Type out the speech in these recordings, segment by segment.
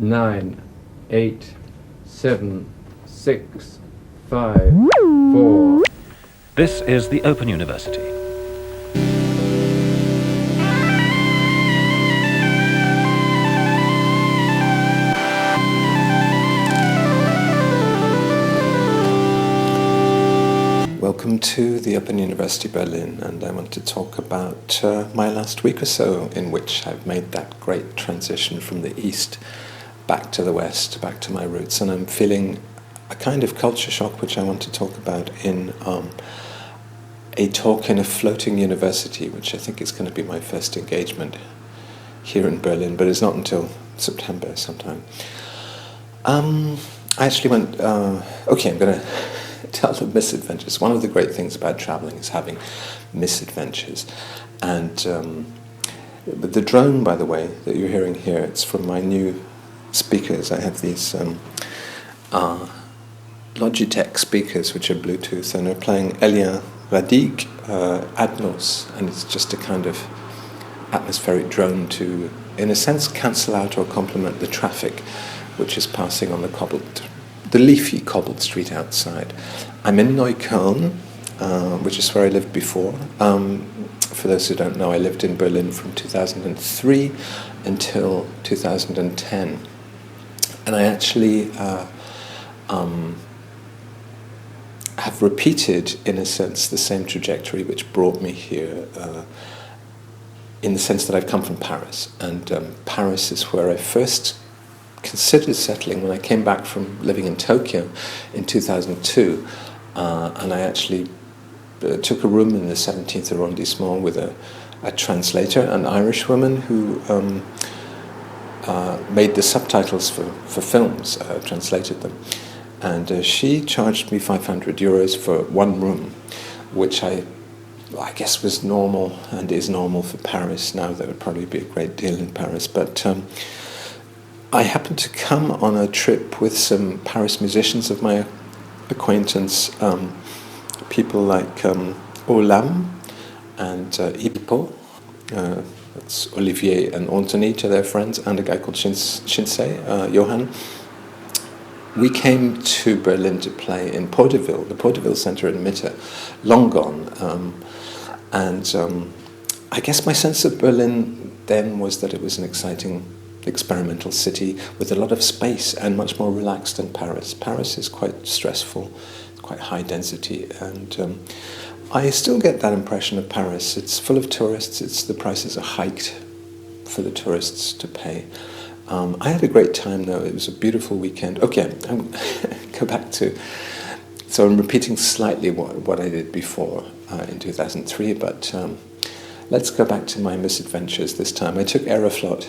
9, 8, 7, 6, 5, 4. This is the Open University. Welcome to the Open University Berlin, and I want to talk about my last week or so in which I've made that great transition from the East back to the West, back to my roots, and I'm feeling a kind of culture shock which I want to talk about in a talk in a floating university, which I think is going to be my first engagement here in Berlin, but it's not until September sometime. I actually went, I'm going to tell the misadventures. One of the great things about traveling is having misadventures. And but the drone, by the way, that you're hearing here, it's from my new speakers. I have these Logitech speakers, which are Bluetooth, and they're playing Elia Radig Atmos, and it's just a kind of atmospheric drone to, in a sense, cancel out or complement the traffic which is passing on the leafy cobbled street outside. I'm in Neukölln, which is where I lived before. For those who don't know, I lived in Berlin from 2003 until 2010. And I actually have repeated, in a sense, the same trajectory which brought me here, in the sense that I've come from Paris. And Paris is where I first considered settling when I came back from living in Tokyo in 2002, and I actually took a room in the 17th arrondissement with a translator, an Irish woman who made the subtitles for films, translated them, and she charged me 500 euros for one room, which I guess was normal and is normal for Paris now. There would probably be a great deal in Paris, but I happened to come on a trip with some Paris musicians of my acquaintance, people like Olam and Ipo, that's Olivier and Anthony to their friends, and a guy called Shinsei, Johan. We came to Berlin to play in Podeville, the Podeville Center in Mitte, long gone. And I guess my sense of Berlin then was that it was an exciting experimental city with a lot of space and much more relaxed than Paris. Paris is quite stressful, quite high density, and I still get that impression of Paris. It's full of tourists, the prices are hiked for the tourists to pay. I had a great time though, it was a beautiful weekend. Okay, go back to, so I'm repeating slightly what I did before in 2003, but let's go back to my misadventures this time. I took Aeroflot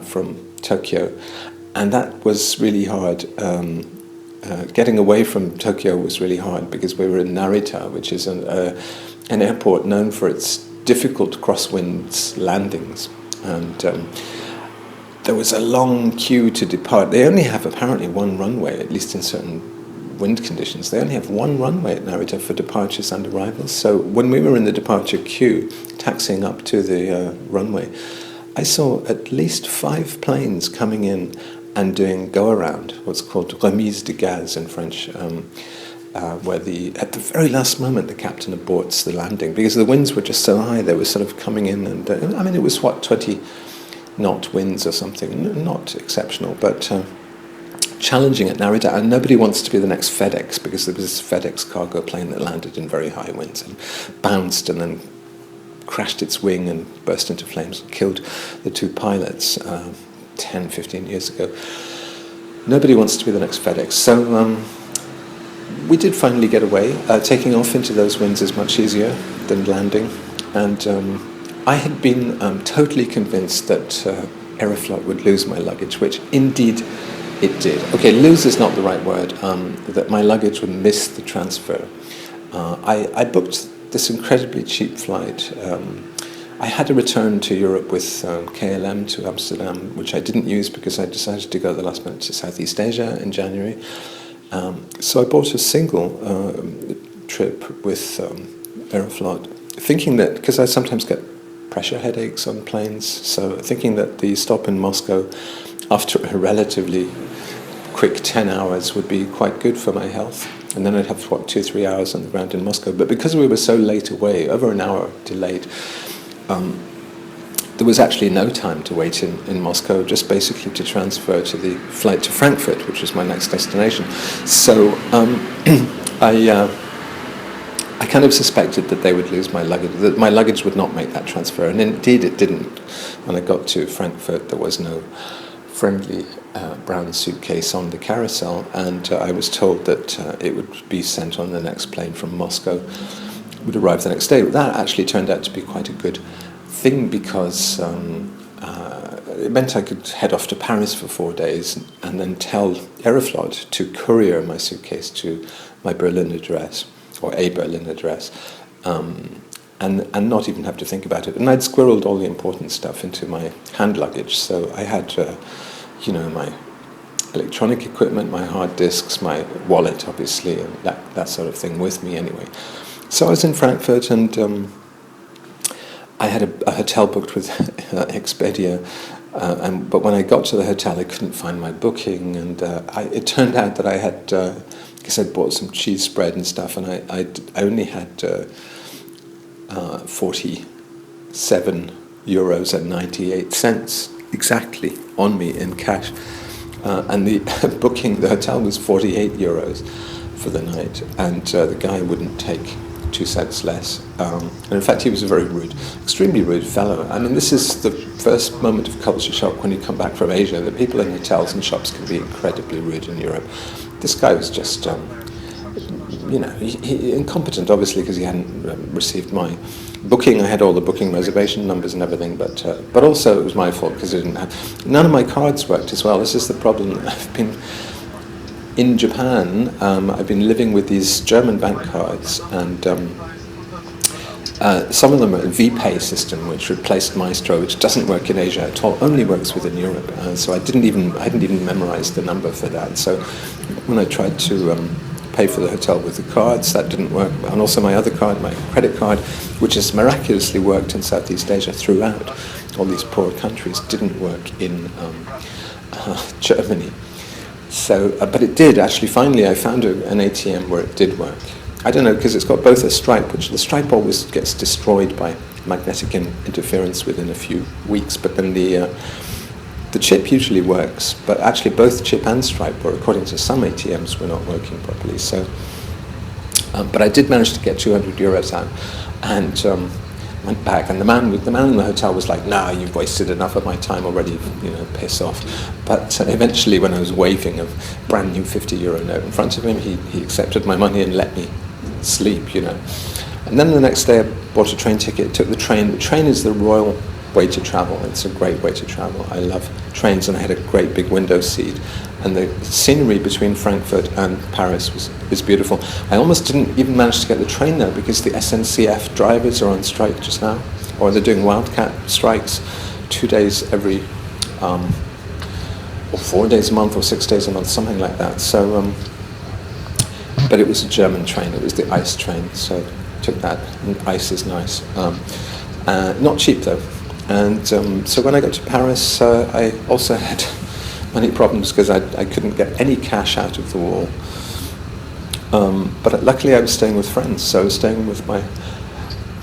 from Tokyo, and that was really hard. Getting away from Tokyo was really hard because we were in Narita, which is an airport known for its difficult crosswinds landings, and there was a long queue to depart. They only have apparently one runway, at least in certain wind conditions. They only have one runway at Narita for departures and arrivals. So when we were in the departure queue, taxiing up to the runway, I saw at least 5 planes coming in and doing go-around, what's called remise de gaz in French, where at the very last moment the captain aborts the landing because the winds were just so high. They were sort of coming in, and it was 20 knot winds or something, not exceptional, but challenging at Narita, and nobody wants to be the next FedEx because there was this FedEx cargo plane that landed in very high winds and bounced and then crashed its wing and burst into flames and killed the 2 pilots 10, 15 years ago. Nobody wants to be the next FedEx. So we did finally get away. Taking off into those winds is much easier than landing. And I had been totally convinced that Aeroflot would lose my luggage, which indeed it did. Okay, lose is not the right word. That my luggage would miss the transfer. I booked this incredibly cheap flight. I had a return to Europe with KLM to Amsterdam, which I didn't use because I decided to go at the last minute to Southeast Asia in January. So I bought a single trip with Aeroflot, thinking that, because I sometimes get pressure headaches on planes. So thinking that the stop in Moscow after a relatively quick 10 hours would be quite good for my health. And then I'd have, 2-3 hours on the ground in Moscow. But because we were so late away, over an hour delayed, there was actually no time to wait in Moscow, just basically to transfer to the flight to Frankfurt, which was my next destination. So I kind of suspected that they would lose my luggage, that my luggage would not make that transfer, and indeed it didn't. When I got to Frankfurt, there was no friendly brown suitcase on the carousel, and I was told that it would be sent on the next plane from Moscow, would arrive the next day. But that actually turned out to be quite a good thing, because it meant I could head off to Paris for 4 days and then tell Aeroflot to courier my suitcase to my Berlin address, or a Berlin address, and not even have to think about it. And I'd squirreled all the important stuff into my hand luggage, so I had, my electronic equipment, my hard disks, my wallet, obviously, and that sort of thing with me anyway. So I was in Frankfurt, and I had a hotel booked with Expedia, but when I got to the hotel, I couldn't find my booking, and it turned out that I had, because I'd bought some cheese spread and stuff, and I only had 47 euros and 98 cents exactly on me in cash, and the the hotel was 48 euros for the night, and the guy wouldn't take 2 cents less. And in fact, he was a very rude, extremely rude fellow. I mean, this is the first moment of culture shock when you come back from Asia. The people in hotels and shops can be incredibly rude in Europe. This guy was just, he incompetent, obviously, because he hadn't received my booking. I had all the booking reservation numbers and everything, but also it was my fault because I didn't have. None of my cards worked as well. This is the problem. I've been in Japan. I've been living with these German bank cards, and some of them are a VPay system, which replaced Maestro, which doesn't work in Asia at all. Only works within Europe. So I hadn't even memorized the number for that. So when I tried to pay for the hotel with the cards, that didn't work. And also my other card, my credit card, which has miraculously worked in Southeast Asia throughout all these poor countries, didn't work in Germany. So, but it did actually. Finally, I found an ATM where it did work. I don't know, because it's got both a stripe, which the stripe always gets destroyed by magnetic interference within a few weeks, but then the chip usually works. But actually, both chip and stripe, or according to some ATMs, were not working properly. So, but I did manage to get 200 euros out, and went back, and the man in the hotel was like, "Nah, you've wasted enough of my time already, piss off." But eventually, when I was waving a brand new 50 euro note in front of him, he accepted my money and let me sleep, And then the next day, I bought a train ticket, took the train. The train is the royal way to travel. It's a great way to travel. I love trains, and I had a great big window seat. And the scenery between Frankfurt and Paris was beautiful. I almost didn't even manage to get the train there because the SNCF drivers are on strike just now, or they're doing wildcat strikes 2 days every, or 4 days a month, or 6 days a month, something like that. So, but it was a German train. It was the ICE train, so I took that. And ICE is nice, not cheap though. And so when I got to Paris, I also had many problems because I couldn't get any cash out of the wall. But luckily I was staying with friends, so I was staying with my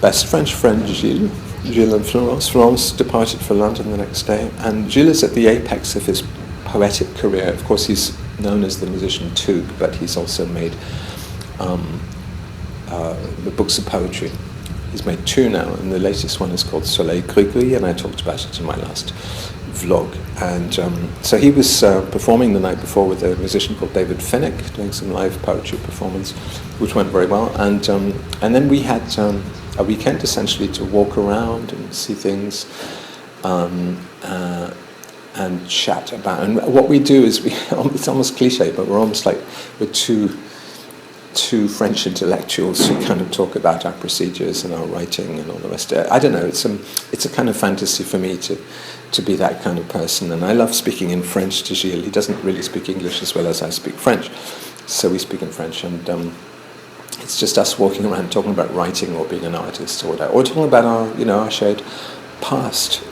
best French friend, Gilles and Florence. Florence departed for London the next day, and Gilles is at the apex of his poetic career. Of course, he's known as the musician Toog, but he's also made the books of poetry. He's made 2 now, and the latest one is called Soleil Gris, and I talked about it in my last vlog. And so he was performing the night before with a musician called David Finnick, doing some live poetry performance, which went very well. And then we had a weekend essentially to walk around and see things and chat about. And what we do is it's almost cliche, but we're two French intellectuals who kind of talk about our procedures and our writing and all the rest of it. I don't know, it's a kind of fantasy for me to be that kind of person, and I love speaking in French to Gilles. He doesn't really speak English as well as I speak French, so we speak in French, and it's just us walking around talking about writing or being an artist or whatever, or talking about our shared past.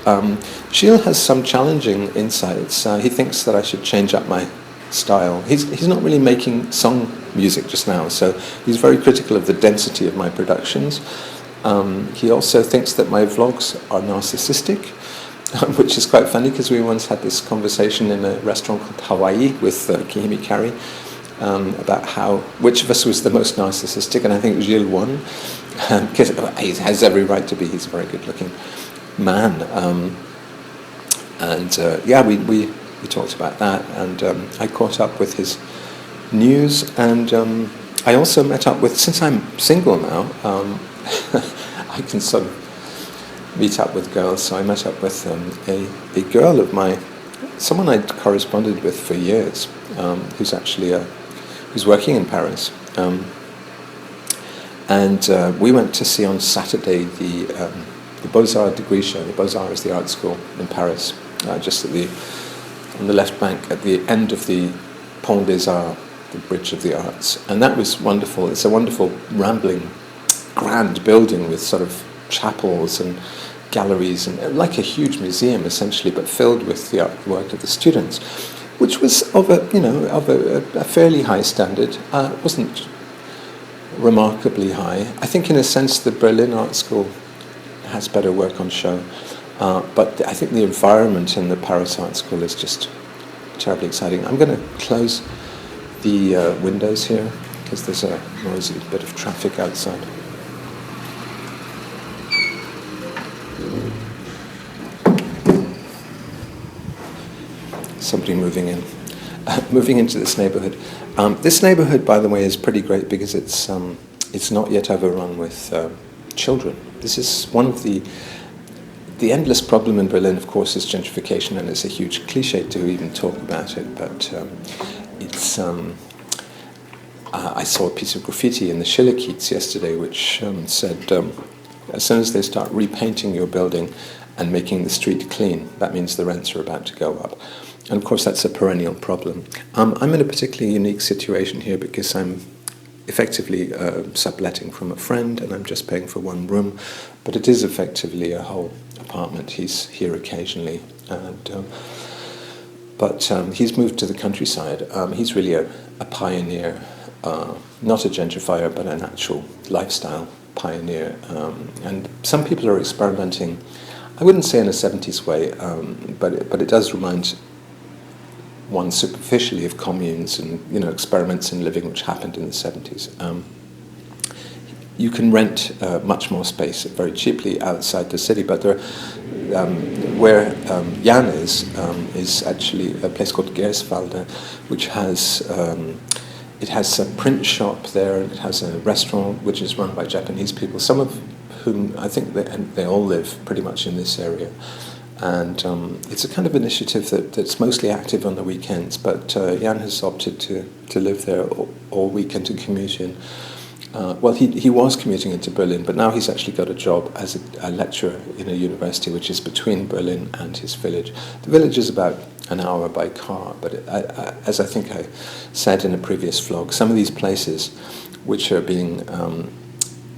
Gilles has some challenging insights. He thinks that I should change up my style. He's not really making song music just now, so he's very critical of the density of my productions. He also thinks that my vlogs are narcissistic, which is quite funny because we once had this conversation in a restaurant called Hawaii with Kihimi Kari about which of us was the most narcissistic, and I think Gilles won because he has every right to be. He's a very good-looking man, we talked about that, and I caught up with his news, and I also met up with, since I'm single now, I can sort of meet up with girls, so I met up with a girl of someone I'd corresponded with for years, who's actually who's working in Paris, and we went to see on Saturday the Beaux-Arts degree show. The Beaux-Arts is the art school in Paris, just on the left bank at the end of the Pont des Arts, the Bridge of the Arts. And that was wonderful. It's a wonderful, rambling, grand building with sort of chapels and galleries, and like a huge museum essentially, but filled with the artwork of the students, which was of a fairly high standard. It wasn't remarkably high. I think in a sense the Berlin Art School has better work on show, but I think the environment in the Paris Art School is just terribly exciting. I'm going to close the windows here because there's a noisy bit of traffic outside. Somebody moving in. Moving into this neighbourhood. This neighbourhood, by the way, is pretty great because it's not yet overrun with children. This is one of the endless problem in Berlin, of course, is gentrification, and it's a huge cliche to even talk about it, but it's... I saw a piece of graffiti in the Schillerkiez yesterday which said, as soon as they start repainting your building and making the street clean, that means the rents are about to go up. And of course that's a perennial problem. I'm in a particularly unique situation here because I'm effectively subletting from a friend, and I'm just paying for one room, but it is effectively a whole apartment. He's here occasionally, and but he's moved to the countryside. He's really a pioneer, not a gentrifier, but an actual lifestyle pioneer. And some people are experimenting, I wouldn't say in a 70s way, but it does remind one superficially of communes and experiments in living which happened in the 70s. You can rent much more space very cheaply outside the city, but there, where Jan is actually a place called Gerswalde, which has it has a print shop there, and it has a restaurant which is run by Japanese people, some of whom I think they all live pretty much in this area. And it's a kind of initiative that's mostly active on the weekends, but Jan has opted to live there all weekend and commute in. Well, he was commuting into Berlin, but now he's actually got a job as a lecturer in a university which is between Berlin and his village. The village is about an hour by car, but as I think I said in a previous vlog, some of these places which are being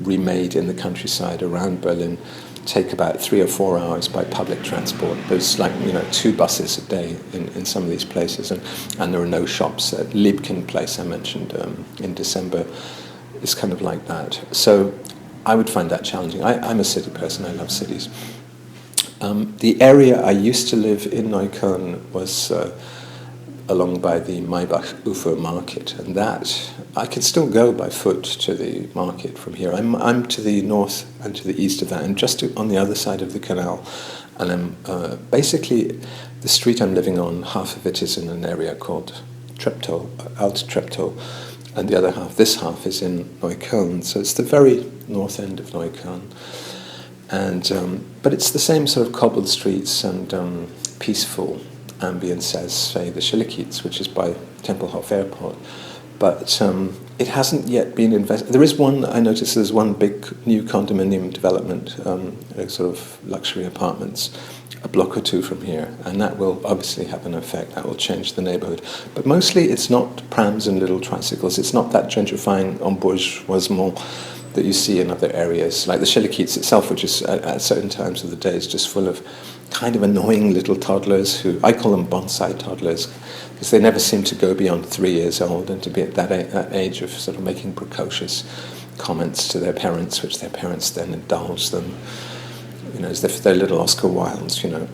remade in the countryside around Berlin take about 3 or 4 hours by public transport. There's 2 buses a day in some of these places, and there are no shops. Liebken place I mentioned in December is kind of like that. So I would find that challenging. I'm a city person, I love cities. The area I used to live in Neukölln was along by the Maybach-Ufer market, and that I could still go by foot to the market from here. I'm to the north and to the east of that, and just on the other side of the canal. And I'm basically the street I'm living on. Half of it is in an area called Treptow, Alt Treptow, and the other half, this half, is in Neukölln. So it's the very north end of Neukölln, and but it's the same sort of cobbled streets and peaceful ambience as, say, the Schillerkiez, which is by Tempelhof Airport. But it hasn't yet been invested. There is one, I noticed there's one big new condominium development, sort of luxury apartments, a block or two from here, and that will obviously have an effect. That will change the neighborhood. But mostly it's not prams and little tricycles. It's not that gentrifying embourgeoisement that you see in other areas, like the Shillikiez itself, which is at certain times of the day is just full of kind of annoying little toddlers who, I call them bonsai toddlers, because they never seem to go beyond 3 years old, and to be at that age of sort of making precocious comments to their parents, which their parents then indulge them, you know, as if they're little Oscar Wildes, you know.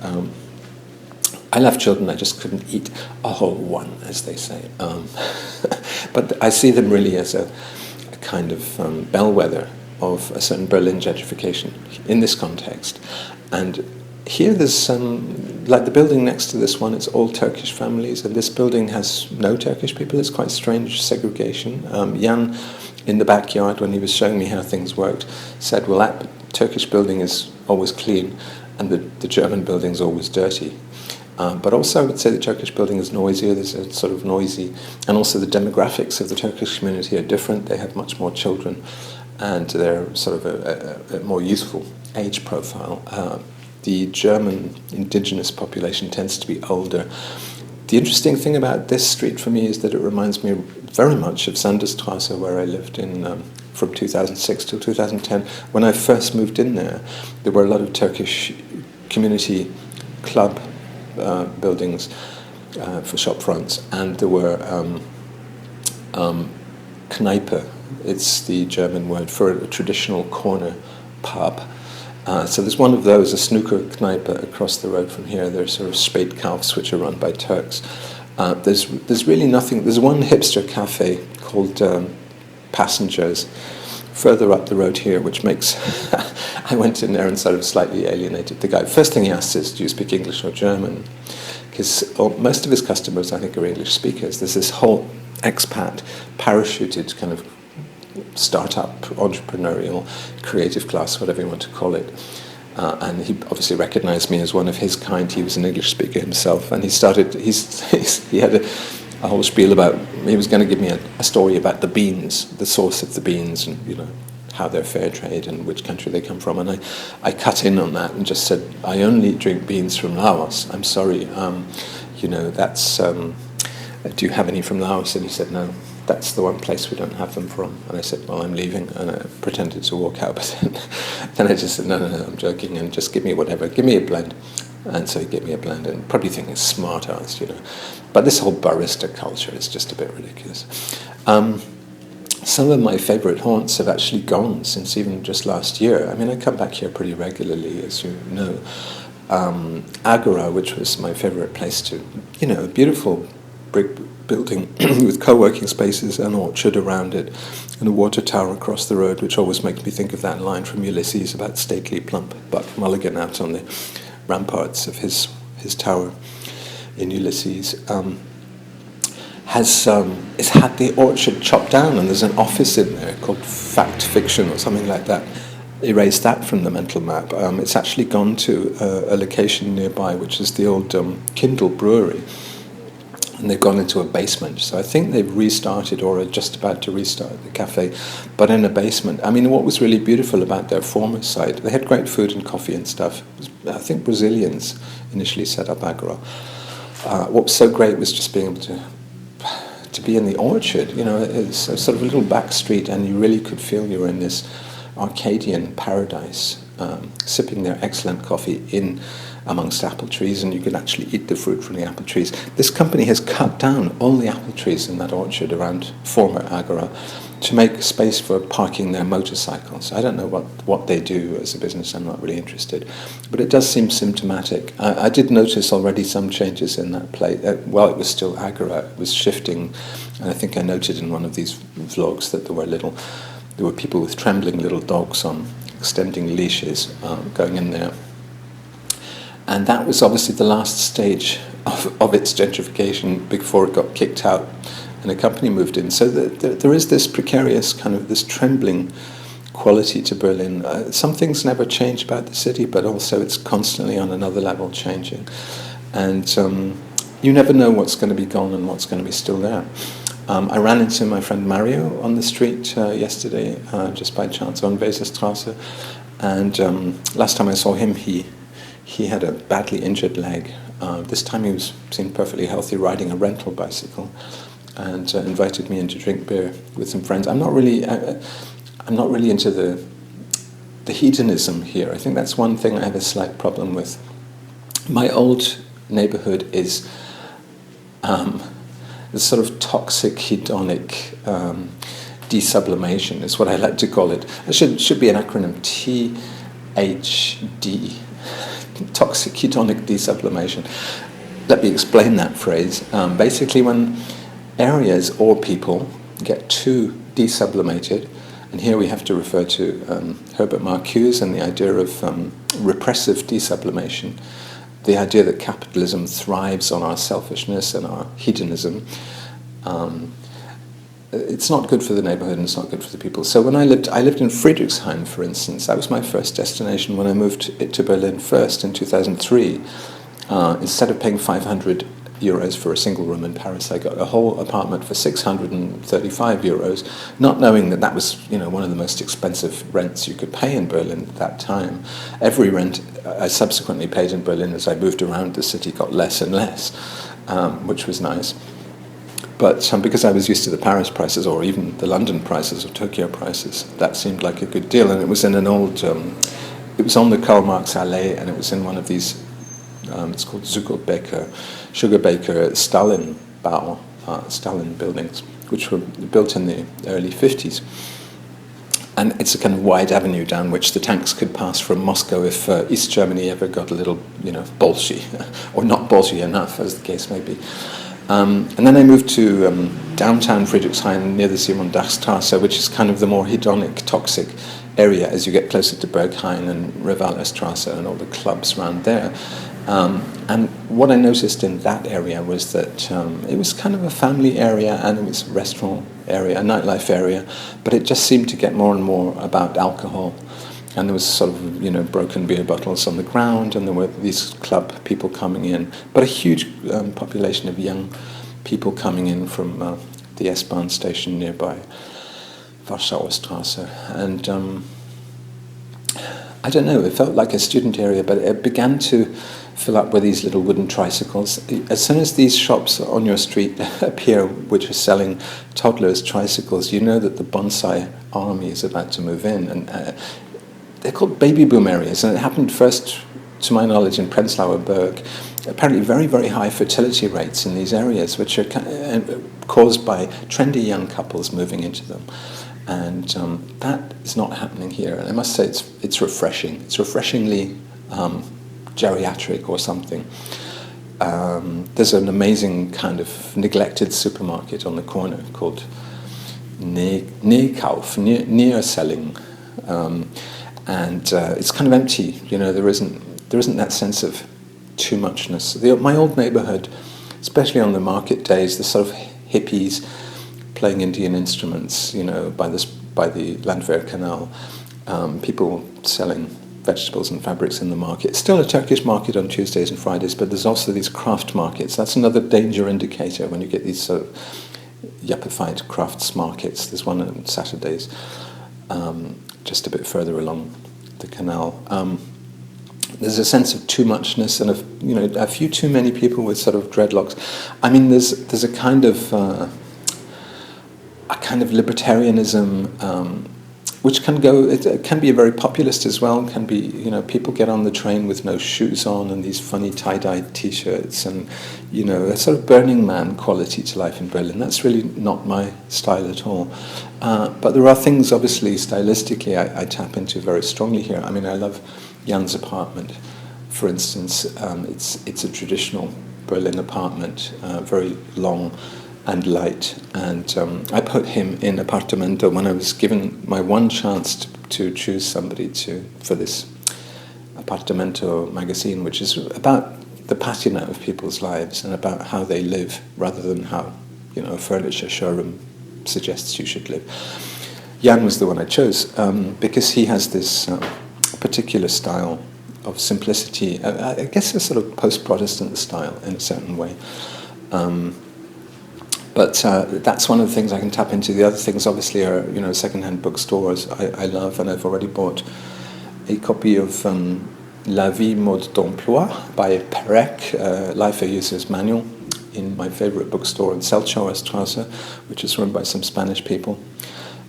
I love children, I just couldn't eat a whole one, as they say. But I see them really as a kind of bellwether of a certain Berlin gentrification in this context. And here there's like the building next to this one, it's all Turkish families, and this building has no Turkish people. It's quite strange segregation. Jan, in the backyard, when he was showing me how things worked, said, well, that Turkish building is always clean, and the German building's always dirty. But also I would say the Turkish building is noisier, there's a sort of noisy, and also the demographics of the Turkish community are different. They have much more children, and they're sort of a more youthful age profile. The German indigenous population tends to be older. The interesting thing about this street for me is that it reminds me very much of Sanderstrasse, where I lived in from 2006 till 2010. When I first moved in there were a lot of Turkish community club buildings for shop fronts, and there were Kneipe, it's the German word for a traditional corner pub. So there's one of those, a snooker Kneipe across the road from here. There's sort of Spätkaufs, which are run by Turks. There's really nothing. There's one hipster cafe called Passengers further up the road here, which makes I went in there and sort of slightly alienated the guy. First thing he asked is, do you speak English or German? Because most of his customers, I think, are English speakers. There's this whole expat, parachuted kind of startup, entrepreneurial, creative class, whatever you want to call it. And he obviously recognized me as one of his kind. He was an English speaker himself, and he had a whole spiel about, he was going to give me a story about the beans, the source of the beans, and, you know, how they're fair trade and which country they come from. And I cut in on that and just said, I only drink beans from Laos. I'm sorry, you know, that's, do you have any from Laos? And he said, no, that's the one place we don't have them from. And I said, well, I'm leaving. And I pretended to walk out, but then I just said, no, I'm joking, and just give me whatever, give me a blend. And so he gave me a blend, and probably thinking smart ass, you know. But this whole barista culture is just a bit ridiculous. Some of my favourite haunts have actually gone since even just last year. I mean, I come back here pretty regularly, as you know. Agora, which was my favourite place to, you know, a beautiful brick building with co-working spaces, an orchard around it, and a water tower across the road, which always makes me think of that line from Ulysses about stately, plump Buck Mulligan out on the ramparts of his tower in Ulysses. Has had the orchard chopped down, and there's an office in there called Fact Fiction or something like that. Erased that from the mental map. It's actually gone to a location nearby, which is the old Kindle Brewery, and they've gone into a basement. So I think they've restarted, or are just about to restart the cafe, but in a basement. I mean, what was really beautiful about their former site, they had great food and coffee and stuff. I think Brazilians initially set up Agora. What was so great was just being able to be in the orchard. You know, it's a sort of a little back street, and you really could feel you were in this Arcadian paradise, sipping their excellent coffee in amongst apple trees, and you could actually eat the fruit from the apple trees. This company has cut down all the apple trees in that orchard around former Agora to make space for parking their motorcycles. I don't know what they do as a business, I'm not really interested, but it does seem symptomatic. I did notice already some changes in that place. While it was still Agora, it was shifting, and I think I noted in one of these vlogs that there were people with trembling little dogs on extending leashes going in there. And that was obviously the last stage of its gentrification before it got kicked out and a company moved in. So there is this precarious kind of this trembling quality to Berlin. Some things never change about the city, but also it's constantly on another level changing. And you never know what's going to be gone and what's going to be still there. I ran into my friend Mario on the street yesterday, just by chance, on Weserstrasse. And last time I saw him, he he had a badly injured leg. This time he seemed perfectly healthy, riding a rental bicycle, and invited me in to drink beer with some friends. I'm not really into the hedonism here. I think that's one thing I have a slight problem with. My old neighbourhood is the sort of toxic hedonic desublimation is what I like to call it. It should be an acronym, THD, toxic hedonic desublimation. Let me explain that phrase. Basically, when areas or people get too desublimated, and here we have to refer to Herbert Marcuse and the idea of repressive desublimation, the idea that capitalism thrives on our selfishness and our hedonism. It's not good for the neighborhood and it's not good for the people. So when I lived in Friedrichshain, for instance. That was my first destination when I moved to Berlin first in 2003. Instead of paying 500 euros for a single room in Paris, I got a whole apartment for 635 euros, not knowing that was, one of the most expensive rents you could pay in Berlin at that time. Every rent I subsequently paid in Berlin as I moved around the city got less and less, which was nice. But because I was used to the Paris prices or even the London prices or Tokyo prices, that seemed like a good deal. And it was in an old, it was on the Karl Marx Allee, and it was in one of these, it's called Zuckerbaker, Sugar Baker Stalin buildings, which were built in the early 50s. And it's a kind of wide avenue down which the tanks could pass from Moscow if East Germany ever got a little, bolshy, or not bolshy enough, as the case may be. And then I moved to downtown Friedrichshain near the Simon-Dach-Strasse, which is kind of the more hedonic, toxic area as you get closer to Berghain and Revalerstrasse and all the clubs around there. And what I noticed in that area was that it was kind of a family area, and it was a restaurant area, a nightlife area, but it just seemed to get more and more about alcohol. And there was sort of, broken beer bottles on the ground, and there were these club people coming in, but a huge population of young people coming in from the S-Bahn station nearby, Warschauer Strasse. And I don't know, it felt like a student area, but it began to fill up with these little wooden tricycles. As soon as these shops on your street appear, which are selling toddlers' tricycles, you know that the bonsai army is about to move in. And they're called baby boom areas, and it happened first, to my knowledge, in Prenzlauer Berg. Apparently very, very high fertility rates in these areas, which are caused by trendy young couples moving into them. And that is not happening here. And I must say it's refreshing. It's refreshingly geriatric or something. There's an amazing kind of neglected supermarket on the corner called Nähkauf, near selling. And it's kind of empty, there isn't that sense of too muchness. My old neighborhood, especially on the market days, the sort of hippies playing Indian instruments, by the Landwehr Canal, people selling vegetables and fabrics in the market. It's still a Turkish market on Tuesdays and Fridays, but there's also these craft markets. That's another danger indicator when you get these sort of yuppified crafts markets. There's one on Saturdays, just a bit further along the canal. There's a sense of too muchness and a few too many people with sort of dreadlocks. I mean, there's a kind of libertarianism, which can go. It can be very populist as well. Can be, people get on the train with no shoes on and these funny tie-dyed T-shirts, and a sort of Burning Man quality to life in Berlin. That's really not my style at all. But there are things, obviously, stylistically, I tap into very strongly here. I mean, I love Jan's apartment, for instance. It's a traditional Berlin apartment, very long and light, and I put him in Appartamento when I was given my one chance to choose somebody for this Appartamento magazine, which is about the patina of people's lives and about how they live rather than how a furniture showroom suggests you should live. Jan was the one I chose because he has this particular style of simplicity, I guess a sort of post-Protestant style in a certain way. But that's one of the things I can tap into. The other things, obviously, are second-hand bookstores I love, and I've already bought a copy of La Vie Mode d'Emploi by Perec, Life a User's Manual, in my favorite bookstore in Selchower Strasse, which is run by some Spanish people,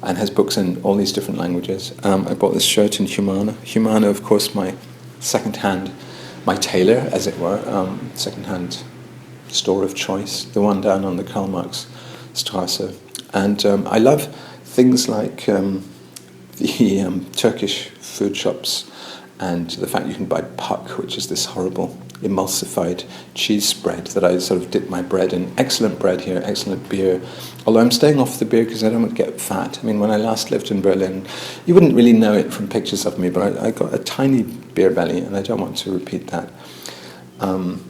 and has books in all these different languages. I bought this shirt in Humana. Humana, of course, my tailor, as it were, second-hand store of choice, the one down on the Karl Marx Strasse. And I love things like the Turkish food shops, and the fact you can buy puck, which is this horrible emulsified cheese spread that I sort of dip my bread in. Excellent bread here, excellent beer. Although I'm staying off the beer because I don't want to get fat. I mean, when I last lived in Berlin, you wouldn't really know it from pictures of me, but I got a tiny beer belly, and I don't want to repeat that. And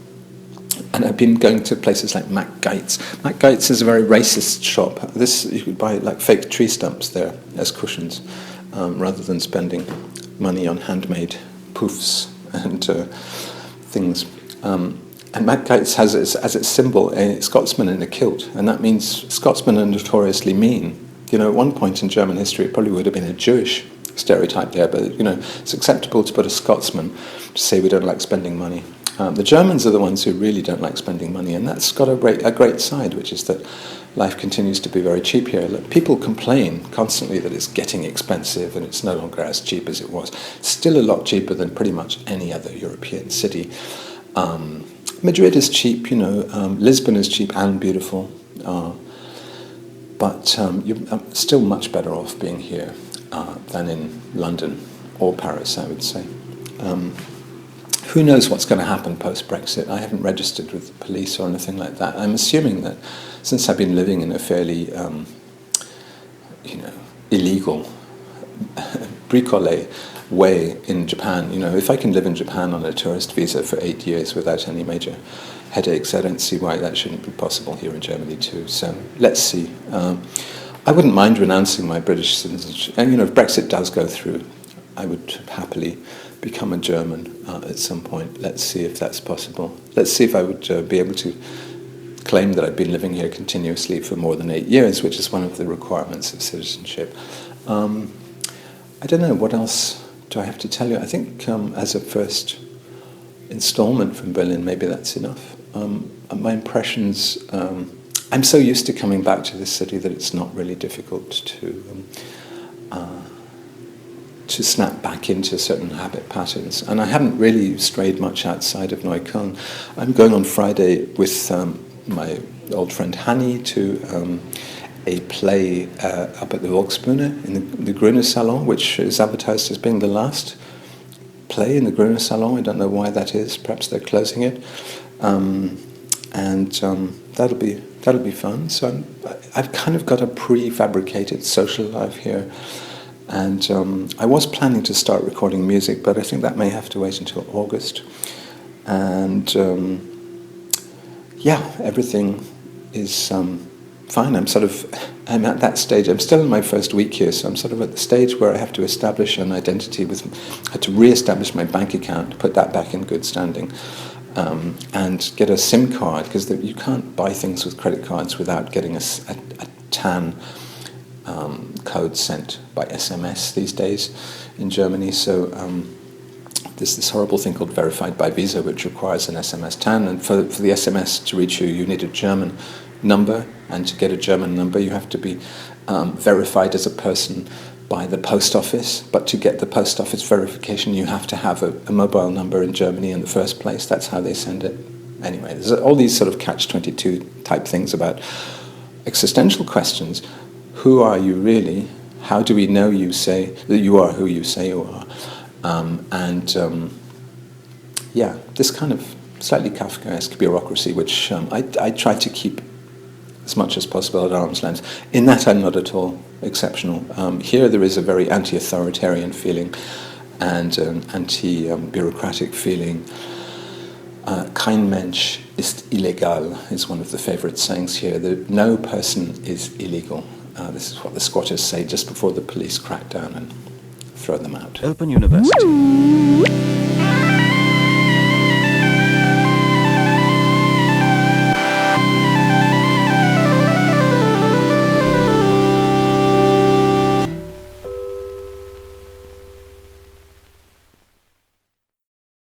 I've been going to places like Mac Geitz. Mac Geitz is a very racist shop. You could buy like fake tree stumps there as cushions, rather than spending money on handmade poofs and things. And Mac Geitz has as its symbol a Scotsman in a kilt, and that means Scotsmen are notoriously mean. You know, at one point in German history, it probably would have been a Jewish stereotype there, but you know, it's acceptable to put a Scotsman to say we don't like spending money. The Germans are the ones who really don't like spending money, and that's got a great side, which is that life continues to be very cheap here. People complain constantly that it's getting expensive and it's no longer as cheap as it was. It's still a lot cheaper than pretty much any other European city. Madrid is cheap, you know. Lisbon is cheap and beautiful. But you're still much better off being here than in London or Paris, I would say. Who knows what's going to happen post-Brexit? I haven't registered with the police or anything like that. I'm assuming that since I've been living in a fairly, illegal, bricole way in Japan, you know, if I can live in Japan on a tourist visa for 8 years without any major headaches, I don't see why that shouldn't be possible here in Germany too. So let's see. I wouldn't mind renouncing my British citizenship. And, you know, if Brexit does go through, I would happily become a German at some point. Let's see if that's possible. Let's see if I would be able to claim that I've been living here continuously for more than 8 years, which is one of the requirements of citizenship. I don't know, what else do I have to tell you? I think as a first installment from Berlin, maybe that's enough. My impressions, I'm so used to coming back to this city that it's not really difficult to snap back into certain habit patterns. And I haven't really strayed much outside of Neukölln. I'm going on Friday with my old friend Hanni to a play up at the Volksbühne in the Grüne Salon, which is advertised as being the last play in the Grüne Salon. I don't know why that is. Perhaps they're closing it. And that'll be fun. So I've kind of got a prefabricated social life here. And I was planning to start recording music, but I think that may have to wait until August. And everything is fine. I'm at that stage. I'm still in my first week here, so I'm sort of at the stage where I have to establish an identity I had to re-establish my bank account, put that back in good standing, and get a SIM card, because you can't buy things with credit cards without getting a TAN code sent by SMS these days in Germany. So there's this horrible thing called verified by Visa, which requires an SMS TAN, and for the SMS to reach you, you need a German number, and to get a German number, you have to be verified as a person by the post office. But to get the post office verification, you have to have a mobile number in Germany in the first place. That's how they send it. Anyway, there's all these sort of catch-22 type things about existential questions. Who are you really? How do we know you say that you are who you say you are? This kind of slightly Kafkaesque bureaucracy, which I try to keep as much as possible at arm's length. In that, I'm not at all exceptional. Here, there is a very anti-authoritarian feeling and an anti-bureaucratic feeling. Kein Mensch ist illegal is one of the favorite sayings here. No person is illegal. This is what the squatters say just before the police crack down and throw them out. Open University.